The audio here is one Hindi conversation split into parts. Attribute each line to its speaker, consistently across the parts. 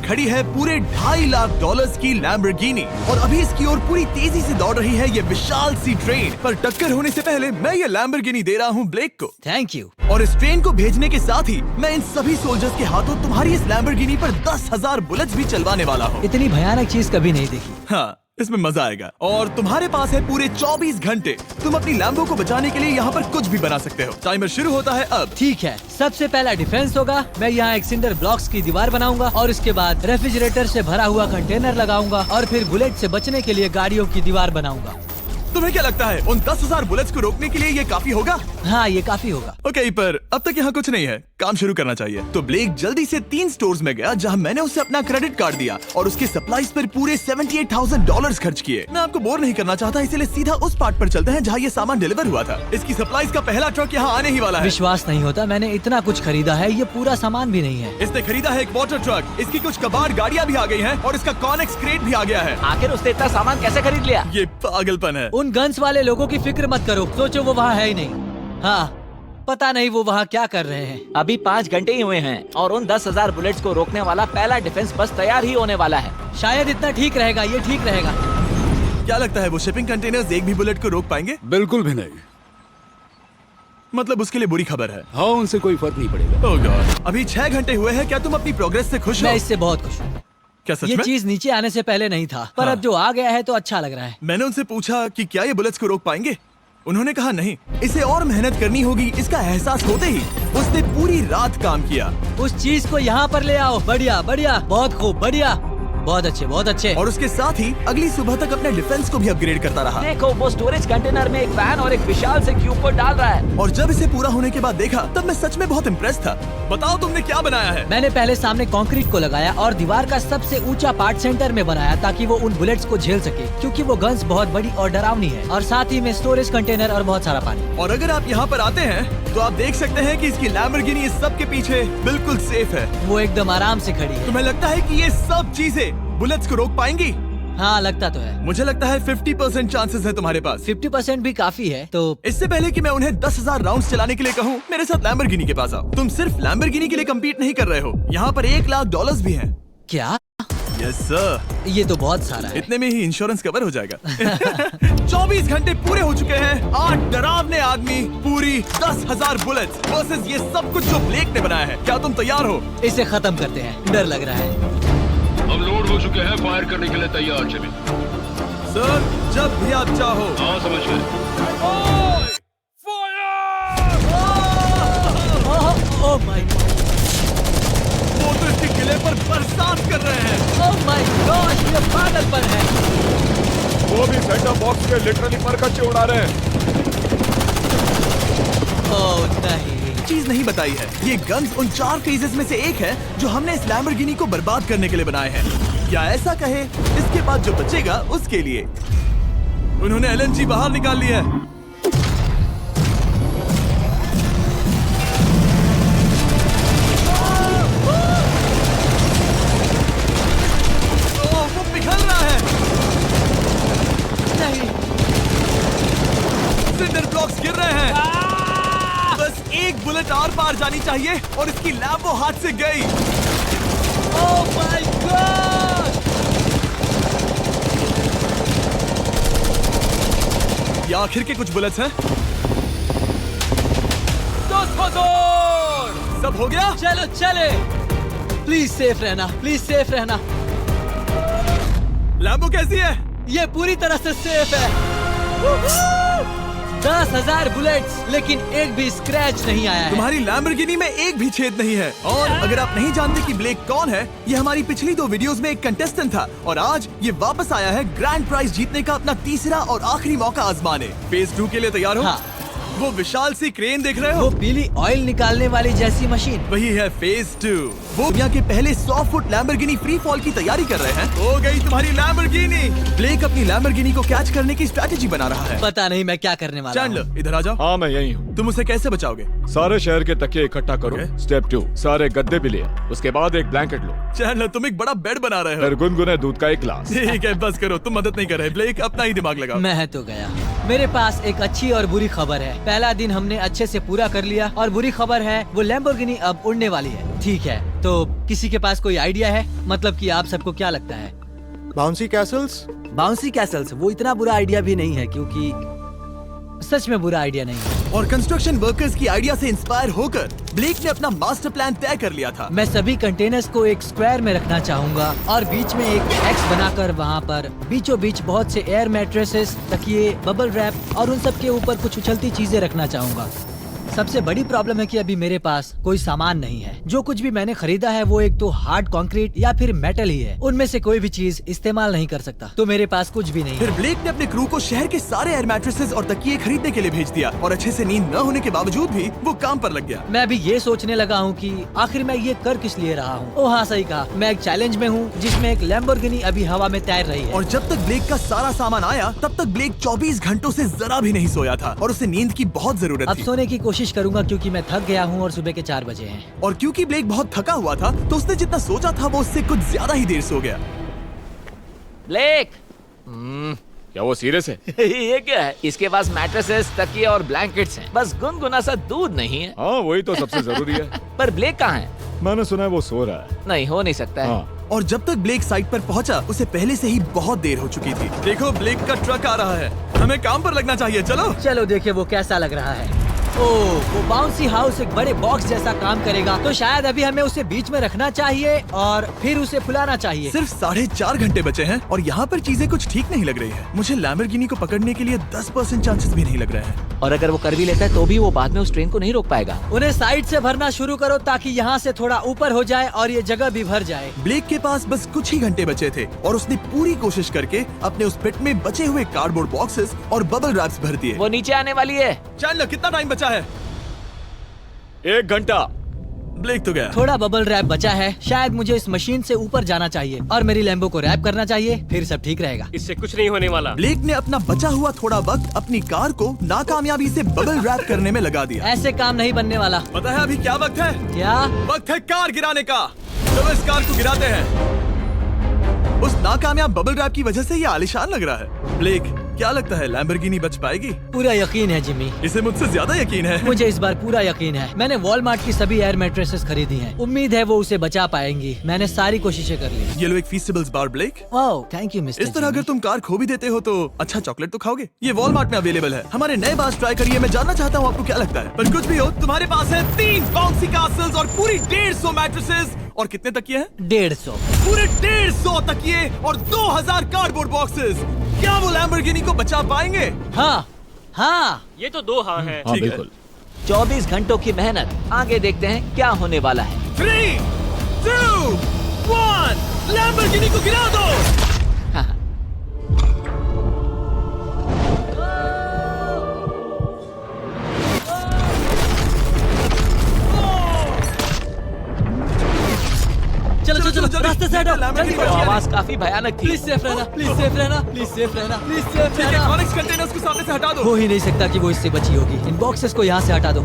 Speaker 1: खड़ी है पूरे $2.5 लाख की लैम्बोर्गिनी और अभी इसकी ओर पूरी तेजी से दौड़ रही है ये विशाल सी ट्रेन। पर टक्कर होने से पहले मैं ये लैम्बोर्गिनी दे रहा हूँ ब्लेक को।
Speaker 2: Thank you.
Speaker 1: और इस ट्रेन को भेजने के साथ ही मैं इन सभी सोल्जर्स के हाथों तुम्हारी इस लैम्बोर्गिनी पर 10,000 बुलेट्स भी चलवाने वाला हूँ।
Speaker 2: इतनी भयानक चीज कभी नहीं देखी।
Speaker 1: हाँ, इसमें मजा आएगा। और तुम्हारे पास है पूरे 24 घंटे। तुम अपनी लैम्बो को बचाने के लिए यहाँ पर कुछ भी बना सकते हो। टाइमर शुरू होता है अब।
Speaker 2: ठीक है, सबसे पहला डिफेंस होगा। मैं यहाँ एक सिंडर ब्लॉक्स की दीवार बनाऊंगा और उसके बाद रेफ्रिजरेटर से भरा हुआ कंटेनर लगाऊंगा और फिर बुलेट से बचने के लिए गाड़ियों की दीवार बनाऊंगा।
Speaker 1: तुम्हें क्या लगता है उन 10,000 बुलेट्स को रोकने के लिए ये काफी होगा?
Speaker 2: हाँ, ये काफी होगा।
Speaker 1: ओके, पर अब तक यहाँ कुछ नहीं है, काम शुरू करना चाहिए। तो ब्लेक जल्दी से 3 स्टोर्स में गया जहाँ मैंने उसे अपना क्रेडिट कार्ड दिया और उसके सप्लाईज पर पूरे $78,000 खर्च किए। मैं आपको बोर नहीं करना चाहता, इसलिए सीधा उस पार्ट पर चलते हैं जहाँ ये सामान डिलीवर हुआ था। इसकी सप्लाईज का पहला ट्रक यहाँ आने ही वाला है।
Speaker 2: विश्वास नहीं होता, मैंने इतना कुछ खरीदा है, ये पूरा सामान भी नहीं है।
Speaker 1: इसने खरीदा है एक वाटर ट्रक, इसकी कुछ कबाड़ गाड़ियाँ भी आ गई है और इसका कॉनेक्स क्रेट भी आ गया है।
Speaker 3: आखिर उसने इतना सामान कैसे खरीद लिया?
Speaker 1: ये पागलपन है।
Speaker 2: उन गन्स वाले लोगों की फिक्र मत करो, सोचो वो वहाँ है ही नहीं। हाँ, पता नहीं वो वहाँ क्या कर रहे हैं।
Speaker 3: अभी 5 घंटे ही हुए हैं और उन 10,000 बुलेट्स को रोकने वाला पहला डिफेंस बस तैयार ही होने वाला है।
Speaker 2: शायद इतना ठीक रहेगा, ये ठीक रहेगा।
Speaker 1: क्या लगता है वो शिपिंग कंटेनर्स एक भी बुलेट को रोक पाएंगे?
Speaker 4: बिल्कुल भी नहीं।
Speaker 1: मतलब उसके लिए बुरी खबर है।
Speaker 4: हाँ, उनसे कोई फर्क नहीं पड़ेगा।
Speaker 1: ओह गॉड, अभी 6 घंटे हुए हैं। क्या तुम अपनी प्रोग्रेस से खुश हो?
Speaker 2: मैं इससे बहुत खुश हूँ।
Speaker 1: क्या सच
Speaker 2: ये
Speaker 1: में?
Speaker 2: चीज नीचे आने से पहले नहीं था, पर अब जो आ गया है तो अच्छा लग रहा है।
Speaker 1: मैंने उनसे पूछा कि क्या ये बुलेट्स को रोक पाएंगे। उन्होंने कहा नहीं, इसे और मेहनत करनी होगी। इसका एहसास होते ही उसने पूरी रात काम किया।
Speaker 2: उस चीज को यहाँ पर ले आओ। बढ़िया बढ़िया, बहुत खूब, बढ़िया, बहुत अच्छे, बहुत अच्छे।
Speaker 1: और उसके साथ ही अगली सुबह तक अपने डिफेंस को भी अपग्रेड करता रहा।
Speaker 3: देखो, वो स्टोरेज कंटेनर में एक वैन और एक विशाल से क्यूब को डाल रहा है।
Speaker 1: और जब इसे पूरा होने के बाद देखा तब मैं सच में बहुत इम्प्रेस था। बताओ तुमने क्या बनाया है?
Speaker 2: मैंने पहले सामने कंक्रीट को लगाया और दीवार का सबसे ऊंचा पार्ट सेंटर में बनाया ताकि वो उन बुलेट्स को झेल सके, क्योंकि वो गन्स बहुत बड़ी और डरावनी है। और साथ ही में स्टोरेज कंटेनर और बहुत सारा पानी।
Speaker 1: और अगर आप यहाँ पर आते हैं तो आप देख सकते हैं कि इसकी लैम्बोर्गिनी इस सब के पीछे बिल्कुल सेफ है।
Speaker 2: वो एकदम आराम से खड़ी है।
Speaker 1: तुम्हें लगता है कि ये सब चीजें बुलेट्स को रोक पाएंगी?
Speaker 2: हाँ, लगता तो है।
Speaker 1: मुझे लगता है 50% चांसेस है तुम्हारे पास।
Speaker 2: 50% भी काफी है। तो
Speaker 1: इससे पहले कि मैं उन्हें 10,000 राउंड्स चलाने के लिए कहूँ, मेरे साथ लैम्बोर्गिनी के पास आओ। तुम सिर्फ लैम्बोर्गिनी के लिए कम्पीट नहीं कर रहे हो, यहाँ पर $1 लाख भी हैं।
Speaker 2: क्या?
Speaker 1: Yes sir.
Speaker 2: ये तो बहुत सारा है।
Speaker 1: इतने में ही इंश्योरेंस कवर हो जाएगा। 24 घंटे पूरे हो चुके हैं। 8 डरावने आदमी, पूरी 10,000 बुलेट्स वर्सेस ये सब कुछ जो ब्लेक ने बनाया है। क्या तुम तैयार हो?
Speaker 2: इसे खत्म करते हैं, डर लग रहा है।
Speaker 5: हम लोड हो चुके हैं, फायर करने के लिए तैयार। चलिए
Speaker 1: सर, जब भी आप चाहो।
Speaker 5: हाँ, समझ गए।
Speaker 2: ओह माय गॉड,
Speaker 1: वो तो इसके किले पर बरसात कर रहे हैं।
Speaker 2: ओह माय गॉड, ये पागलपन है।
Speaker 4: वो भी सेटअप बॉक्स के लिटरली पर कच्चे उड़ा रहे हैं।
Speaker 2: ओह नहीं,
Speaker 1: चीज नहीं बताई है। ये गन्स उन 4 फेजेस में से एक है जो हमने इस लैम्बोर्गिनी को बर्बाद करने के लिए बनाए हैं। या ऐसा कहे, इसके बाद जो बचेगा उसके लिए। उन्होंने LNG बाहर निकाल लिया है। वो पिघल रहा है।
Speaker 2: नहीं,
Speaker 1: सिंडर ब्लॉक्स गिर रहे हैं। बस एक बुलेट आर पार जानी चाहिए और इसकी लैम्बो हाथ से गई।
Speaker 2: Oh my God.
Speaker 1: ये आखिर के कुछ बुलेट्स हैं। सब हो गया?
Speaker 2: चलो चले। प्लीज सेफ रहना, प्लीज सेफ रहना।
Speaker 1: लैम्बो कैसी है?
Speaker 2: ये पूरी तरह से सेफ है। 10,000 बुलेट्स, लेकिन एक भी स्क्रैच नहीं आया है।
Speaker 1: तुम्हारी लैम्बोर्गिनी में एक भी छेद नहीं है। और अगर आप नहीं जानते कि ब्लेक कौन है, ये हमारी पिछली 2 वीडियोस में एक कंटेस्टेंट था और आज ये वापस आया है ग्रैंड प्राइज जीतने का अपना तीसरा और आखिरी मौका आजमाने। फेज 2 के लिए तैयार हो?
Speaker 2: हाँ।
Speaker 1: वो विशाल सी क्रेन देख रहे हो?
Speaker 2: वो पीली ऑयल निकालने वाली जैसी मशीन।
Speaker 1: वही है फेज 2। वो दुनिया के पहले 100 फुट लैम्बोर्गिनी फ्री फॉल की तैयारी कर रहे हैं। हो गई तुम्हारी लैम्बोर्गिनी। ब्लेक अपनी लैम्बोर्गिनी को कैच करने की स्ट्रैटेजी बना रहा है।
Speaker 2: पता नहीं मैं क्या करने वाला हूँ।
Speaker 1: चैंडलर, इधर आ जाओ।
Speaker 4: हाँ, मैं यही हूँ।
Speaker 1: तुम उसे कैसे बचाओगे?
Speaker 4: सारे शहर के तकिए इकट्ठा करो।
Speaker 1: Okay.
Speaker 4: स्टेप 2, सारे गद्दे भी ले। उसके बाद एक ब्लैंकेट लो।
Speaker 1: चैंडलर, तुम एक बड़ा बेड बना रहे हो।
Speaker 4: फिर गुनगुने दूध का एक गिलास।
Speaker 1: ठीक है, बस करो, तुम मदद नहीं कर रहे। ब्लेक, अपना ही दिमाग लगाओ।
Speaker 2: मैं तो गया। मेरे पास एक अच्छी और बुरी खबर है। पहला दिन हमने अच्छे से पूरा कर लिया और बुरी खबर है वो लैम्बोर्गिनी अब उड़ने वाली है। ठीक है, तो किसी के पास कोई आइडिया है? मतलब कि आप सबको क्या लगता है?
Speaker 6: Bouncy Castle's?
Speaker 2: बाउंसी कैसल्स वो इतना बुरा आइडिया भी नहीं है, क्योंकि सच में बुरा आइडिया नहीं है।
Speaker 1: और कंस्ट्रक्शन वर्कर्स की आइडिया से इंस्पायर होकर ब्लेक ने अपना मास्टर प्लान तय कर लिया था।
Speaker 2: मैं सभी कंटेनर्स को एक स्क्वायर में रखना चाहूंगा और बीच में एक एक्स बनाकर वहाँ पर बीचों बीच बहुत से एयर मैट्रेसेस, तकिए, बबल रैप और उन सब के ऊपर कुछ उछलती चीजें रखना चाहूंगा। सबसे बड़ी प्रॉब्लम है कि अभी मेरे पास कोई सामान नहीं है। जो कुछ भी मैंने खरीदा है वो एक तो हार्ड कंक्रीट या फिर मेटल ही है। उनमें से कोई भी चीज इस्तेमाल नहीं कर सकता, तो मेरे पास कुछ भी नहीं
Speaker 1: फिर
Speaker 2: है।
Speaker 1: ब्लेक ने अपने क्रू को शहर के सारे एयर मैट्रेसेस और तकिए खरीदने के लिए भेज दिया और अच्छे से नींद न होने के बावजूद भी वो काम पर लग गया।
Speaker 2: मैं अभी ये सोचने लगा हूँ कि आखिर मैं ये कर किस लिए रहा हूँ। ओह हाँ, सही कहा। मैं एक चैलेंज में हूँ जिसमें एक लैम्बोर्गिनी अभी हवा में तैर रही है।
Speaker 1: और जब तक ब्लेक का सारा सामान आया तब तक ब्लेक 24 घंटों से जरा भी नहीं सोया था और उसे नींद की बहुत जरूरत
Speaker 2: अब
Speaker 1: थी।
Speaker 2: सोने की कोशिश करूंगा क्योंकि मैं थक गया हूँ और सुबह के 4 बजे हैं।
Speaker 1: और क्योंकि ब्लेक बहुत थका हुआ था तो उसने जितना सोचा था वो उससे कुछ ज्यादा ही देर सो गया।
Speaker 3: ब्लेक
Speaker 4: क्या वो सीरियस है?
Speaker 3: ये क्या है? इसके पास मैट्रेसेस, तकिए और ब्लैंकेट्स हैं। बस गुनगुना सा दूध नहीं है।
Speaker 4: हाँ, वही तो सबसे जरूरी है।
Speaker 3: पर ब्लेक कहाँ है?
Speaker 4: मैंने सुना है वो सो रहा है।
Speaker 3: नहीं, हो नहीं सकता है।
Speaker 4: हाँ।
Speaker 1: और जब तक ब्लेक साइट पर पहुंचा उसे पहले से ही बहुत देर हो चुकी थी। देखो, ब्लेक का ट्रक आ रहा है, हमें काम पर लगना चाहिए। चलो
Speaker 2: चलो देखिए वो कैसा लग रहा है। ओह, वो बाउंसी हाउस एक बड़े बॉक्स जैसा काम करेगा, तो शायद अभी हमें उसे बीच में रखना चाहिए और फिर उसे फुलाना चाहिए।
Speaker 1: सिर्फ 4.5 घंटे बचे हैं और यहाँ पर चीजें कुछ ठीक नहीं लग रही है। मुझे लैम्बोर्गिनी को पकड़ने के लिए 10% चांसेस भी नहीं लग रहे हैं।
Speaker 3: और अगर वो कर भी लेता है तो भी वो बाद में उस ट्रेन को नहीं रोक पाएगा।
Speaker 2: उन्हें साइड से भरना शुरू करो ताकि यहाँ से थोड़ा ऊपर हो जाए और ये जगह भी भर जाए।
Speaker 1: ब्लेक के पास बस कुछ ही घंटे बचे थे और उसने पूरी कोशिश करके अपने उस पिट में बचे हुए कार्डबोर्ड बॉक्सेस और बबल रैप्स भर दिए।
Speaker 3: वो नीचे आने वाली है।
Speaker 1: चैंडलर, कितना टाइम बचा है?
Speaker 4: 1 घंटा।
Speaker 1: ब्लेक तो गया।
Speaker 2: थोड़ा बबल रैप बचा है। शायद मुझे इस मशीन से ऊपर जाना चाहिए और मेरी लैम्बो को रैप करना चाहिए, फिर सब ठीक रहेगा।
Speaker 6: इससे कुछ नहीं होने वाला।
Speaker 1: ब्लेक ने अपना बचा हुआ थोड़ा वक्त अपनी कार को नाकामयाबी से बबल रैप करने में लगा दिया।
Speaker 2: ऐसे काम नहीं बनने वाला।
Speaker 1: पता है अभी क्या वक्त है?
Speaker 2: क्या?
Speaker 1: वक्त है कार गिराने का। चलो इस कार को गिराते हैं। उस नाकामयाब बबल रैप की वजह से ये आलिशान लग रहा है। ब्लेक, क्या लगता है लैम्बोर्गिनी बच पाएगी?
Speaker 2: पूरा यकीन है जिमी।
Speaker 1: इसे मुझसे ज्यादा यकीन है।
Speaker 2: मुझे इस बार पूरा यकीन है। मैंने वॉलमार्ट की सभी एयर मैट्रेसेस खरीदी हैं। उम्मीद है वो उसे बचा पाएंगी। मैंने सारी कोशिशें कर ली।
Speaker 1: ये लो एक फीस्टेबल्स बार ब्लेक।
Speaker 2: Oh, thank you mister.
Speaker 1: इस तरह अगर तुम कार खो भी देते हो तो अच्छा चॉकलेट तो खाओगे। ये वॉलमार्ट में अवेलेबल है। हमारे नए बार्स ट्राई करिए। मैं जानना चाहता हूँ आपको क्या लगता है। पर कुछ भी हो, तुम्हारे पास है 3 बाउंसी कासल्स और पूरी 150 मैट्रेसेस और कितने तकिए हैं?
Speaker 2: 150।
Speaker 1: पूरे 150 तकिए और 2000 कार्डबोर्ड बॉक्सेस। क्या वो लैम्बोर्गिनी को बचा पाएंगे?
Speaker 2: हाँ हाँ।
Speaker 6: ये तो 2 हाँ है।
Speaker 4: हाँ,
Speaker 1: ठीक है।
Speaker 4: बिल्कुल।
Speaker 3: 24 घंटों की मेहनत। आगे देखते हैं क्या होने वाला है।
Speaker 1: 3, 2, 1, लैम्बोर्गिनी को गिरा दो।
Speaker 2: चलो चलो चलो, रास्ते से हटो।
Speaker 1: लैम्बोर्गिनी
Speaker 2: जल्दी
Speaker 1: बच
Speaker 3: वो
Speaker 1: गया।
Speaker 3: आवाज काफी भयानक थी।
Speaker 2: प्लीज सेफ रहना, प्लीज सेफ रहना, प्लीज सेफ रहना, प्लीज सेफ
Speaker 1: ठीक है,
Speaker 2: रहना।
Speaker 1: कॉनिक्स कंटेनर्स को सामने से हटा दो।
Speaker 2: हो ही नहीं सकता कि वो इससे बची होगी। इन बॉक्सेस को यहाँ से हटा दो।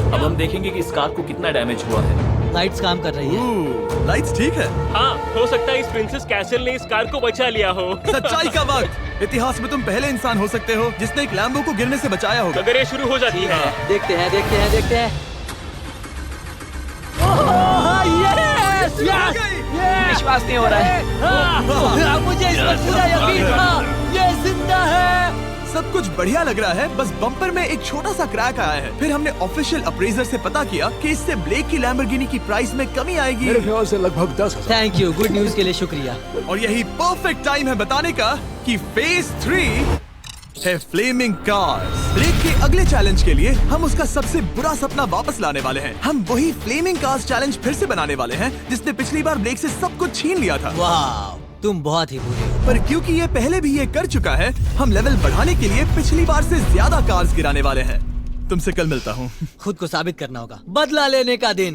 Speaker 7: अब हम देखेंगे कि इस कार को कितना डैमेज हुआ है।
Speaker 2: लाइट्स काम कर रही है।
Speaker 1: लाइट्स ठीक है।
Speaker 6: हाँ, हो सकता है इस प्रिंसेस कैसल ने इस कार को बचा लिया हो।
Speaker 1: सच्चाई का वक्त। इतिहास में तुम पहले इंसान हो सकते हो जिसने एक लैम्बो को गिरने से बचाया होगा।
Speaker 6: अगर ये शुरू हो जाती है।
Speaker 2: देखते हैं देखते हैं देखते हैं। यस यस
Speaker 3: विश्वास नहीं हो रहा है।
Speaker 2: मुझे इस पर पूरा यकीन था। ये जिंदा है।
Speaker 1: सब कुछ बढ़िया लग रहा है, बस बम्पर में एक छोटा सा क्रैक आया है। फिर हमने ऑफिशियल अप्रेजर से पता किया कि इससे ब्लेक की लैम्बोर्गिनी की प्राइस में कमी आएगी।
Speaker 4: मेरे ख्याल से लगभग 10,000।
Speaker 2: थैंक यू, गुड न्यूज के लिए शुक्रिया।
Speaker 1: और यही परफेक्ट टाइम है बताने का कि फेज 3 है फ्लेमिंग कार्स। ब्लेक के अगले चैलेंज के लिए हम उसका सबसे बुरा सपना वापस लाने वाले हैं। हम वही फ्लेमिंग कार्स चैलेंज फिर से बनाने वाले हैं जिसने पिछली बार ब्लेक से सब कुछ छीन लिया था।
Speaker 2: वाह, तुम बहुत ही बुरे हो।
Speaker 1: पर क्योंकि ये पहले भी ये कर चुका है, हम लेवल बढ़ाने के लिए पिछली बार से ज्यादा कार्स गिराने वाले हैं। तुमसे कल मिलता हूँ।
Speaker 2: खुद को साबित करना होगा। बदला लेने का दिन।